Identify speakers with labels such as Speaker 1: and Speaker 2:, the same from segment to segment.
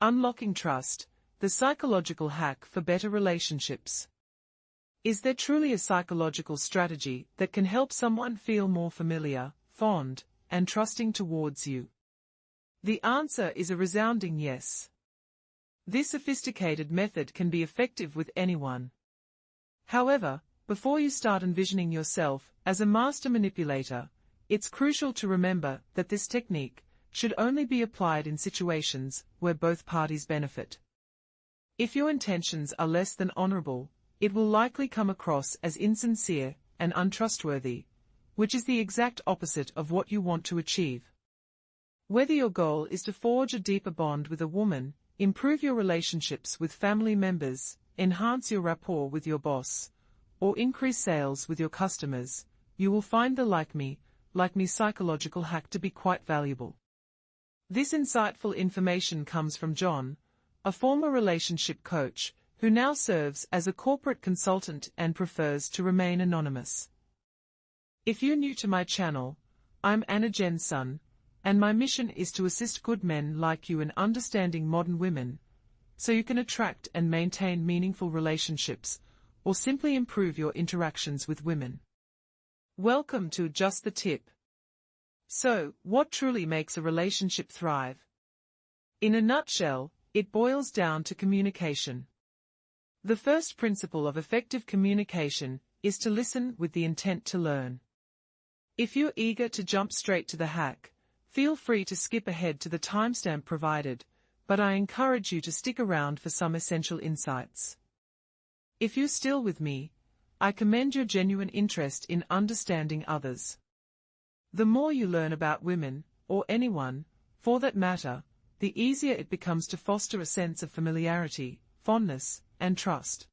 Speaker 1: Unlocking trust, the psychological hack for better relationships. Is there truly a psychological strategy that can help someone feel more familiar, fond, and trusting towards you? The answer is a resounding yes. This sophisticated method can be effective with anyone. However, before you start envisioning yourself as a master manipulator, it's crucial to remember that this technique should only be applied in situations where both parties benefit. If your intentions are less than honorable, it will likely come across as insincere and untrustworthy, which is the exact opposite of what you want to achieve. Whether your goal is to forge a deeper bond with a woman, improve your relationships with family members, enhance your rapport with your boss, or increase sales with your customers, you will find the like me psychological hack to be quite valuable. This insightful information comes from John, a former relationship coach, who now serves as a corporate consultant and prefers to remain anonymous. If you're new to my channel, I'm Anna Jensen, and my mission is to assist good men like you in understanding modern women, so you can attract and maintain meaningful relationships, or simply improve your interactions with women. Welcome to Just the Tip. So, what truly makes a relationship thrive? In a nutshell, it boils down to communication. The first principle of effective communication is to listen with the intent to learn. If you're eager to jump straight to the hack, feel free to skip ahead to the timestamp provided, but I encourage you to stick around for some essential insights. If you're still with me, I commend your genuine interest in understanding others. The more you learn about women, or anyone, for that matter, the easier it becomes to foster a sense of familiarity, fondness, and trust.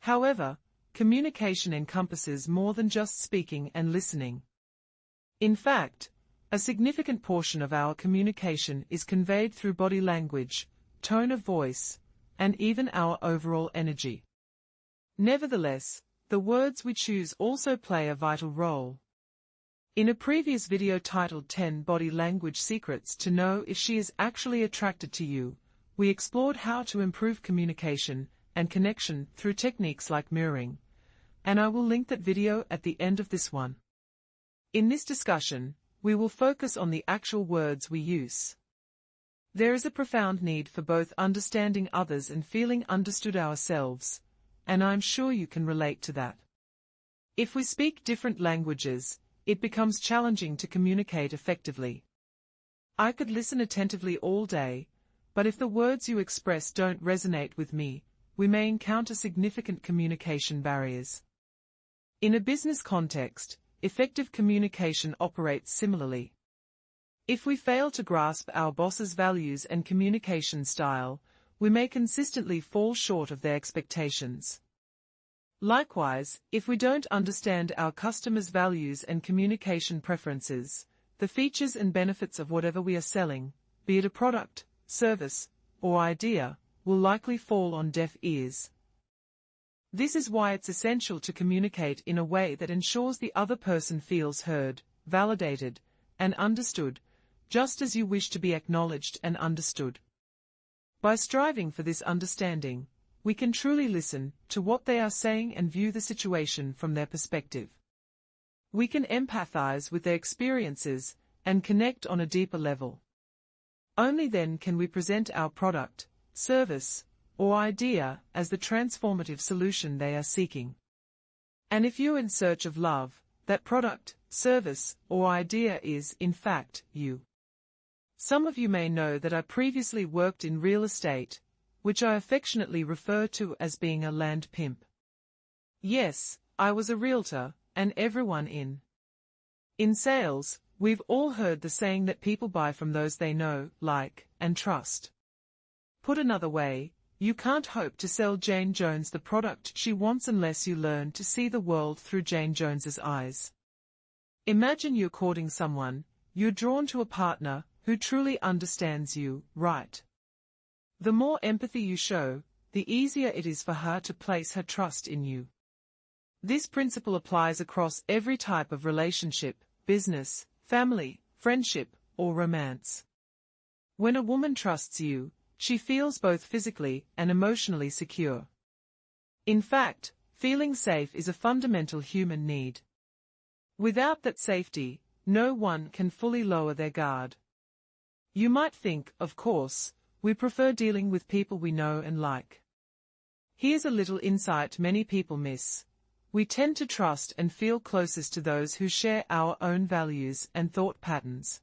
Speaker 1: However, communication encompasses more than just speaking and listening. In fact, a significant portion of our communication is conveyed through body language, tone of voice, and even our overall energy. Nevertheless, the words we choose also play a vital role. In a previous video titled 10 Body Language Secrets to Know If She Is Actually Attracted to You, we explored how to improve communication and connection through techniques like mirroring, and I will link that video at the end of this one. In this discussion, we will focus on the actual words we use. There is a profound need for both understanding others and feeling understood ourselves, and I'm sure you can relate to that. If we speak different languages, it becomes challenging to communicate effectively. I could listen attentively all day, but if the words you express don't resonate with me, we may encounter significant communication barriers. In a business context, effective communication operates similarly. If we fail to grasp our boss's values and communication style, we may consistently fall short of their expectations. Likewise, if we don't understand our customers' values and communication preferences, the features and benefits of whatever we are selling, be it a product, service, or idea, will likely fall on deaf ears. This is why it's essential to communicate in a way that ensures the other person feels heard, validated, and understood, just as you wish to be acknowledged and understood. By striving for this understanding, we can truly listen to what they are saying and view the situation from their perspective. We can empathize with their experiences and connect on a deeper level. Only then can we present our product, service, or idea as the transformative solution they are seeking. And if you're in search of love, that product, service, or idea is, in fact, you. Some of you may know that I previously worked in real estate, which I affectionately refer to as being a land pimp. Yes, I was a realtor, and everyone in sales, we've all heard the saying that people buy from those they know, like, and trust. Put another way, you can't hope to sell Jane Jones the product she wants unless you learn to see the world through Jane Jones's eyes. Imagine you're courting someone, you're drawn to a partner who truly understands you, right? The more empathy you show, the easier it is for her to place her trust in you. This principle applies across every type of relationship, business, family, friendship, or romance. When a woman trusts you, she feels both physically and emotionally secure. In fact, feeling safe is a fundamental human need. Without that safety, no one can fully lower their guard. You might think, of course, we prefer dealing with people we know and like. Here's a little insight many people miss. We tend to trust and feel closest to those who share our own values and thought patterns.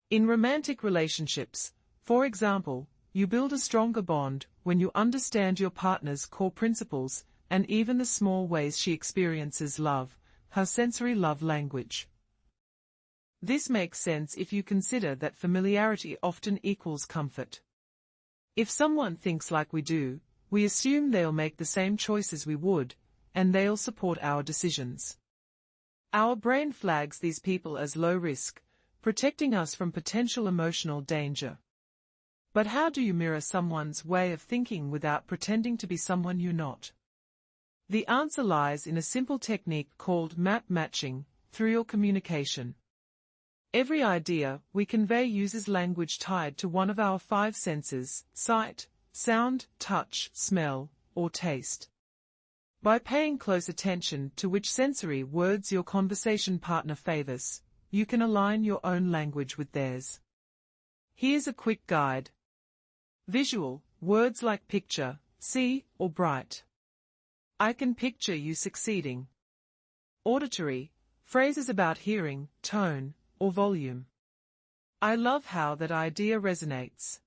Speaker 1: In romantic relationships, for example, you build a stronger bond when you understand your partner's core principles and even the small ways she experiences love, her sensory love language. This makes sense if you consider that familiarity often equals comfort. If someone thinks like we do, we assume they'll make the same choices we would, and they'll support our decisions. Our brain flags these people as low risk, protecting us from potential emotional danger. But how do you mirror someone's way of thinking without pretending to be someone you're not? The answer lies in a simple technique called map matching, through your communication. Every idea we convey uses language tied to one of our 5 senses: sight, sound, touch, smell, or taste. By paying close attention to which sensory words your conversation partner favors, you can align your own language with theirs. Here's a quick guide. Visual, words like picture, see, or bright. I can picture you succeeding. Auditory, phrases about hearing, tone, or volume. I love how that idea resonates.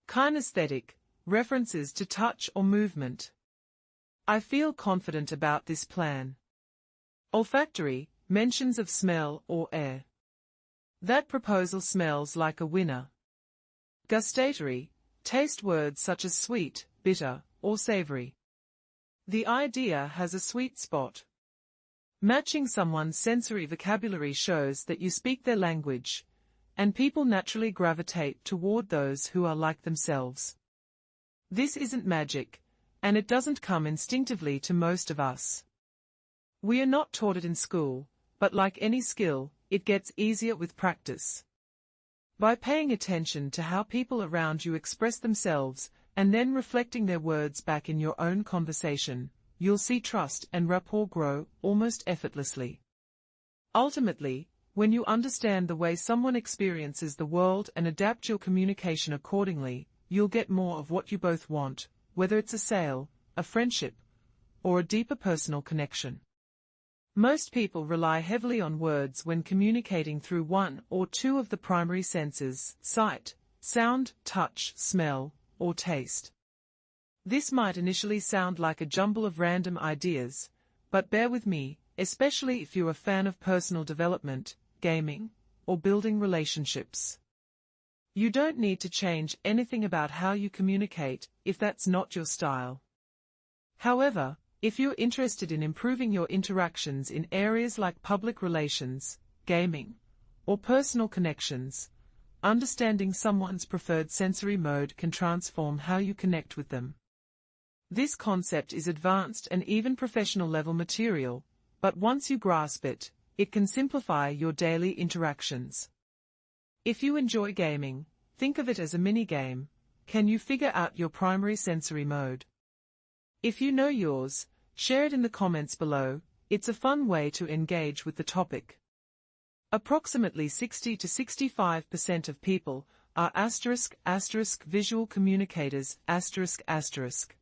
Speaker 1: Kinesthetic, references to touch or movement. I feel confident about this plan. Olfactory, mentions of smell or air. That proposal smells like a winner. Gustatory, taste words such as sweet, bitter, or savory. The idea has a sweet spot. Matching someone's sensory vocabulary shows that you speak their language, and people naturally gravitate toward those who are like themselves. This isn't magic, and it doesn't come instinctively to most of us. We are not taught it in school, but like any skill, it gets easier with practice. By paying attention to how people around you express themselves, and then reflecting their words back in your own conversation, you'll see trust and rapport grow almost effortlessly. Ultimately, when you understand the way someone experiences the world and adapt your communication accordingly, you'll get more of what you both want, whether it's a sale, a friendship, or a deeper personal connection. Most people rely heavily on words when communicating through one or two of the primary senses: sight, sound, touch, smell, or taste. This might initially sound like a jumble of random ideas, but bear with me, especially if you're a fan of personal development, gaming, or building relationships. You don't need to change anything about how you communicate if that's not your style. However, if you're interested in improving your interactions in areas like public relations, gaming, or personal connections, understanding someone's preferred sensory mode can transform how you connect with them. This concept is advanced and even professional-level material, but once you grasp it, it can simplify your daily interactions. If you enjoy gaming, think of it as a mini-game. Can you figure out your primary sensory mode? If you know yours, share it in the comments below. It's a fun way to engage with the topic. Approximately 60 to 65% of people are *** visual communicators ***.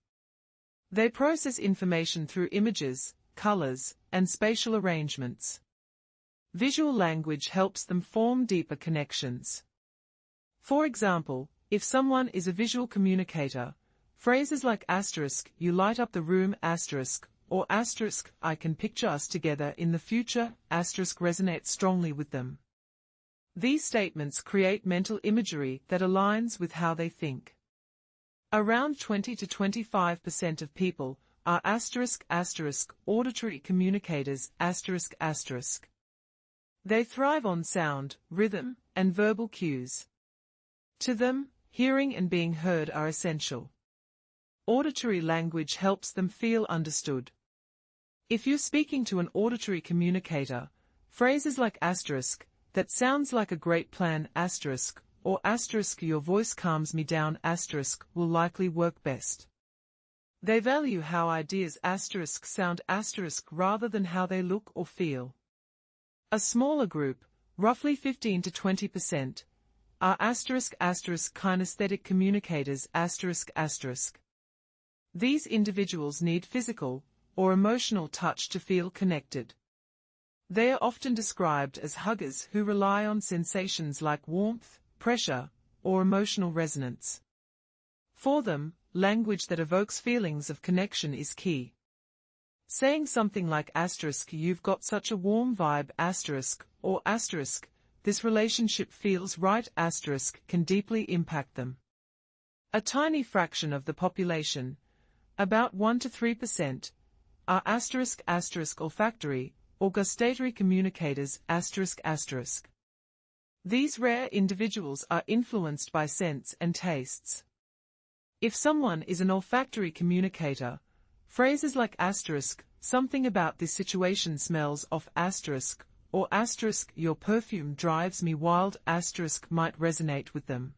Speaker 1: They process information through images, colors, and spatial arrangements. Visual language helps them form deeper connections. For example, if someone is a visual communicator, phrases like **, you light up the room **, or **, I can picture us together in the future ** resonate strongly with them. These statements create mental imagery that aligns with how they think. Around 20 to 25% of people are *** auditory communicators ***. They thrive on sound, rhythm, and verbal cues. To them, hearing and being heard are essential. Auditory language helps them feel understood. If you're speaking to an auditory communicator, phrases like **, that sounds like a great plan **, or asterisk your voice calms me down asterisk will likely work best. They value how ideas asterisk sound asterisk rather than how they look or feel. A smaller group, roughly 15 to 20%, are asterisk asterisk kinesthetic communicators asterisk asterisk. These individuals need physical or emotional touch to feel connected. They are often described as huggers who rely on sensations like warmth, pressure, or emotional resonance. For them, language that evokes feelings of connection is key. Saying something like asterisk you've got such a warm vibe asterisk or asterisk this relationship feels right asterisk can deeply impact them. A tiny fraction of the population, about 1 to 3%, are asterisk asterisk olfactory or gustatory communicators asterisk asterisk. These rare individuals are influenced by scents and tastes. If someone is an olfactory communicator, phrases like asterisk, something about this situation smells off asterisk, or asterisk your perfume drives me wild asterisk might resonate with them.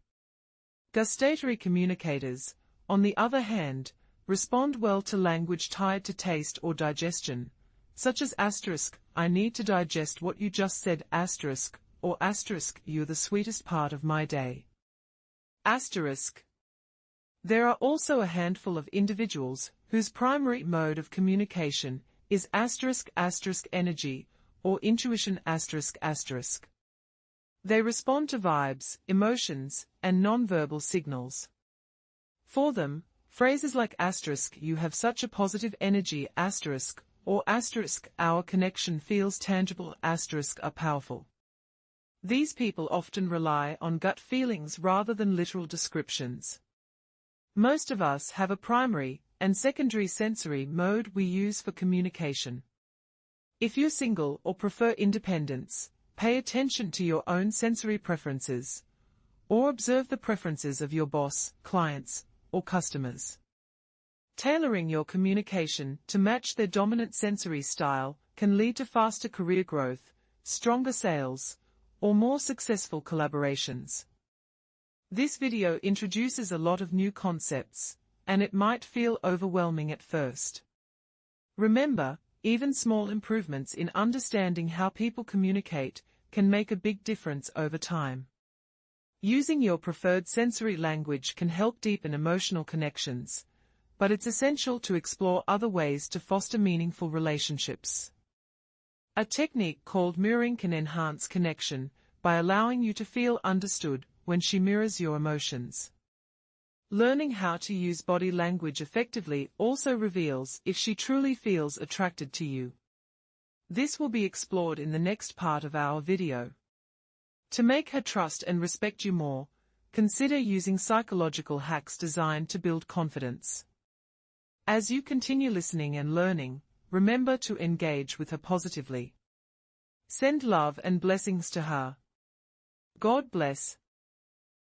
Speaker 1: Gustatory communicators, on the other hand, respond well to language tied to taste or digestion, such as asterisk I need to digest what you just said asterisk, or asterisk you're the sweetest part of my day. Asterisk. There are also a handful of individuals whose primary mode of communication is asterisk asterisk energy, or intuition asterisk asterisk. They respond to vibes, emotions, and nonverbal signals. For them, phrases like asterisk you have such a positive energy asterisk, or asterisk our connection feels tangible asterisk are powerful. These people often rely on gut feelings rather than literal descriptions. Most of us have a primary and secondary sensory mode we use for communication. If you're single or prefer independence, pay attention to your own sensory preferences, or observe the preferences of your boss, clients, or customers. Tailoring your communication to match their dominant sensory style can lead to faster career growth, stronger sales, or more successful collaborations. This video introduces a lot of new concepts, and it might feel overwhelming at first. Remember, even small improvements in understanding how people communicate can make a big difference over time. Using your preferred sensory language can help deepen emotional connections, but it's essential to explore other ways to foster meaningful relationships. A technique called mirroring can enhance connection by allowing you to feel understood when she mirrors your emotions. Learning how to use body language effectively also reveals if she truly feels attracted to you. This will be explored in the next part of our video. To make her trust and respect you more, consider using psychological hacks designed to build confidence. As you continue listening and learning, remember to engage with her positively. Send love and blessings to her. God bless.